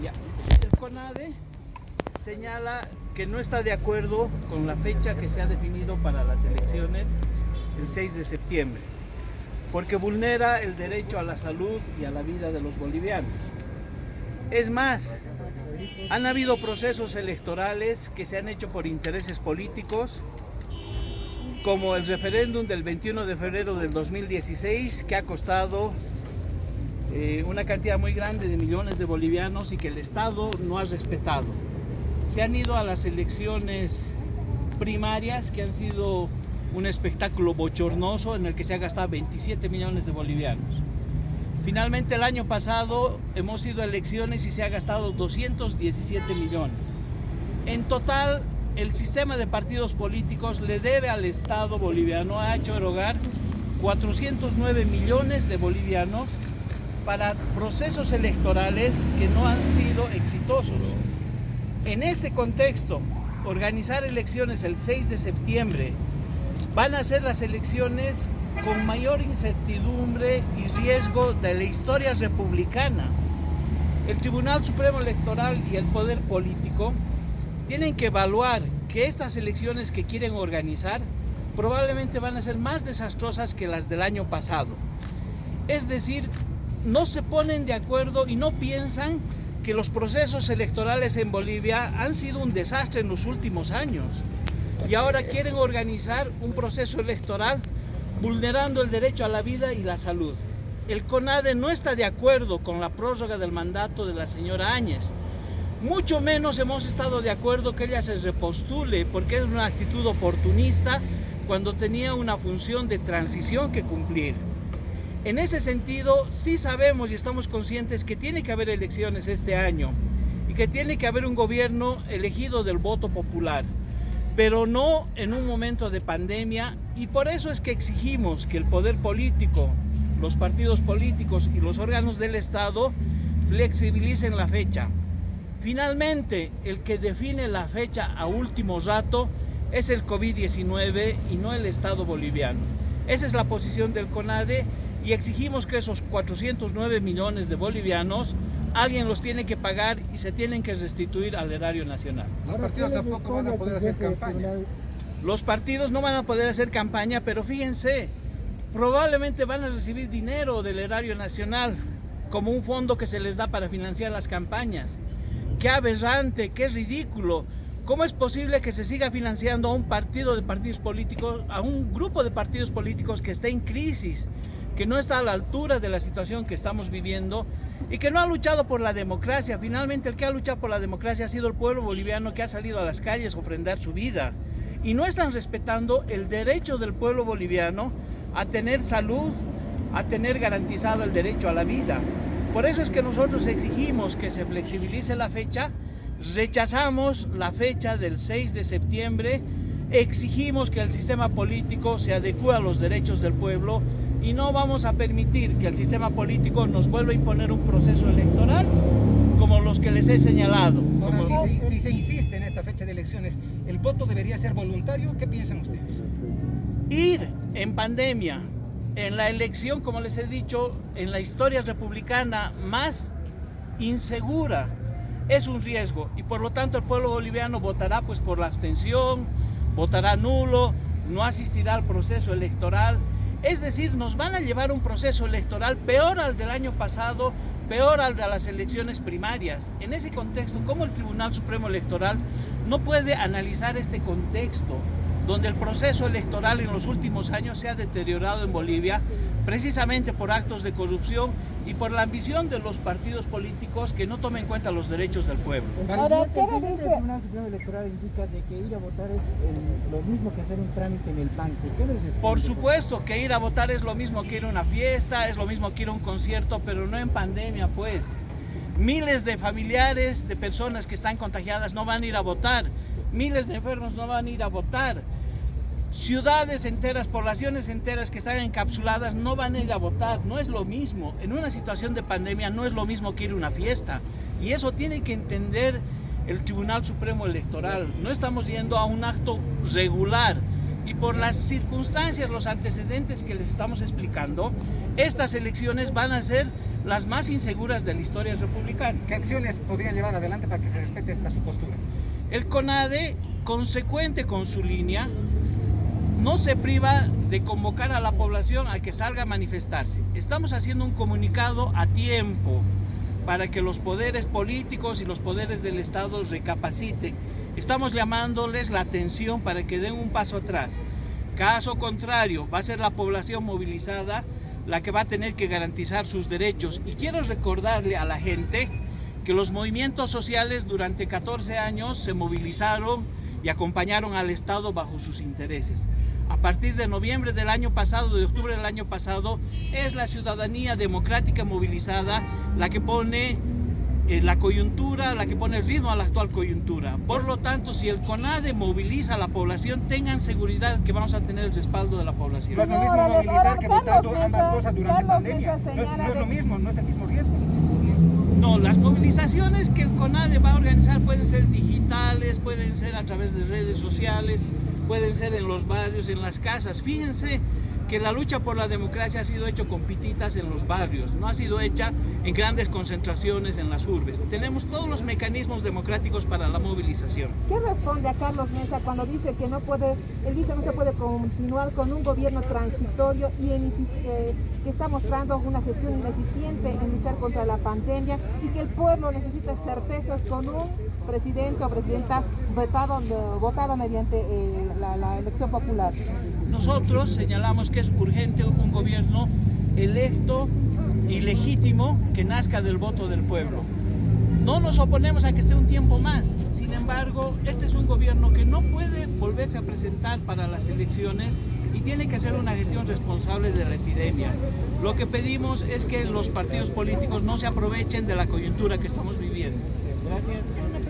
Ya. El CONADE señala que no está de acuerdo con la fecha que se ha definido para las elecciones, el 6 de septiembre, porque vulnera el derecho a la salud y a la vida de los bolivianos. Es más, han habido procesos electorales que se han hecho por intereses políticos, como el referéndum del 21 de febrero del 2016, que ha costado una cantidad muy grande de millones de bolivianos y que el Estado no ha respetado. Se han ido a las elecciones primarias, que han sido un espectáculo bochornoso en el que se ha gastado 27 millones de bolivianos. Finalmente, el año pasado hemos ido a elecciones y se ha gastado 217 millones. En total, el sistema de partidos políticos le debe al Estado boliviano, ha hecho erogar 409 millones de bolivianos para procesos electorales que no han sido exitosos. En este contexto, organizar elecciones el 6 de septiembre van a ser las elecciones con mayor incertidumbre y riesgo de la historia republicana. El Tribunal Supremo Electoral y el poder político tienen que evaluar que estas elecciones que quieren organizar probablemente van a ser más desastrosas que las del año pasado. Es decir, no se ponen de acuerdo y no piensan que los procesos electorales en Bolivia han sido un desastre en los últimos años y ahora quieren organizar un proceso electoral vulnerando el derecho a la vida y la salud. El CONADE no está de acuerdo con la prórroga del mandato de la señora Áñez. Mucho menos hemos estado de acuerdo que ella se repostule, porque es una actitud oportunista cuando tenía una función de transición que cumplir. En ese sentido, sí sabemos y estamos conscientes que tiene que haber elecciones este año y que tiene que haber un gobierno elegido del voto popular, pero no en un momento de pandemia, y por eso es que exigimos que el poder político, los partidos políticos y los órganos del Estado flexibilicen la fecha. Finalmente, el que define la fecha a último rato es el COVID-19 y no el Estado boliviano. Esa es la posición del CONADE y exigimos que esos 409 millones de bolivianos alguien los tiene que pagar y se tienen que restituir al erario nacional. Los partidos tampoco van a poder hacer campaña. Los partidos no van a poder hacer campaña, pero fíjense, probablemente van a recibir dinero del erario nacional como un fondo que se les da para financiar las campañas. ¡Qué aberrante, qué ridículo! ¿Cómo es posible que se siga financiando a un partido de partidos políticos, a un grupo de partidos políticos que está en crisis, que no está a la altura de la situación que estamos viviendo y que no ha luchado por la democracia? Finalmente, el que ha luchado por la democracia ha sido el pueblo boliviano, que ha salido a las calles a ofrendar su vida. Y no están respetando el derecho del pueblo boliviano a tener salud, a tener garantizado el derecho a la vida. Por eso es que nosotros exigimos que se flexibilice la fecha, rechazamos la fecha del 6 de septiembre, exigimos que el sistema político se adecue a los derechos del pueblo y no vamos a permitir que el sistema político nos vuelva a imponer un proceso electoral como los que les he señalado. Ahora, si se insiste en esta fecha de elecciones, ¿el voto debería ser voluntario? ¿Qué piensan ustedes? Ir en pandemia, en la elección, como les he dicho, en la historia republicana más insegura, es un riesgo, y por lo tanto el pueblo boliviano votará pues por la abstención, votará nulo, no asistirá al proceso electoral. Es decir, nos van a llevar un proceso electoral peor al del año pasado, peor al de las elecciones primarias. En ese contexto, ¿cómo el Tribunal Supremo Electoral no puede analizar este contexto donde el proceso electoral en los últimos años se ha deteriorado en Bolivia precisamente por actos de corrupción y por la ambición de los partidos políticos que no tomen en cuenta los derechos del pueblo? Ahora, ¿qué le dice? El Tribunal Supremo Electoral indica de que ir a votar es lo mismo que hacer un trámite en el banco. ¿Qué les responde? Por supuesto que ir a votar es lo mismo que ir a una fiesta, es lo mismo que ir a un concierto, pero no en pandemia, pues. Miles de familiares de personas que están contagiadas no van a ir a votar, miles de enfermos no van a ir a votar. Ciudades enteras, poblaciones enteras que están encapsuladas no van a ir a votar, no es lo mismo. En una situación de pandemia no es lo mismo que ir a una fiesta. Y eso tiene que entender el Tribunal Supremo Electoral. No estamos yendo a un acto regular. Y por las circunstancias, los antecedentes que les estamos explicando, estas elecciones van a ser las más inseguras de la historia republicana. ¿Qué acciones podrían llevar adelante para que se respete esta su postura? El CONADE, consecuente con su línea, no se priva de convocar a la población a que salga a manifestarse. Estamos haciendo un comunicado a tiempo para que los poderes políticos y los poderes del Estado recapaciten. Estamos llamándoles la atención para que den un paso atrás. Caso contrario, va a ser la población movilizada la que va a tener que garantizar sus derechos. Y quiero recordarle a la gente que los movimientos sociales durante 14 años se movilizaron y acompañaron al Estado bajo sus intereses. A partir de noviembre del año pasado, de octubre del año pasado, es la ciudadanía democrática movilizada la que pone la coyuntura, la que pone el ritmo a la actual coyuntura. Por lo tanto, si el CONADE moviliza a la población, tengan seguridad que vamos a tener el respaldo de la población. No es lo mismo movilizar que votar ambas cosas durante pandemia. No es lo mismo, no es el mismo riesgo. No, las movilizaciones que el CONADE va a organizar pueden ser digitales, pueden ser a través de redes sociales, pueden ser en los barrios, en las casas. Fíjense que la lucha por la democracia ha sido hecha con pititas en los barrios, no ha sido hecha en grandes concentraciones en las urbes. Tenemos todos los mecanismos democráticos para la movilización. ¿Qué responde a Carlos Mesa cuando dice que no puede, él dice no se puede continuar con un gobierno transitorio y que está mostrando una gestión ineficiente en luchar contra la pandemia y que el pueblo necesita certezas con un presidente o presidenta votado mediante la elección popular? Nosotros señalamos que es urgente un gobierno electo y legítimo que nazca del voto del pueblo. No nos oponemos a que esté un tiempo más, sin embargo, este es un gobierno que no puede volverse a presentar para las elecciones y tiene que hacer una gestión responsable de la epidemia. Lo que pedimos es que los partidos políticos no se aprovechen de la coyuntura que estamos viviendo. Gracias.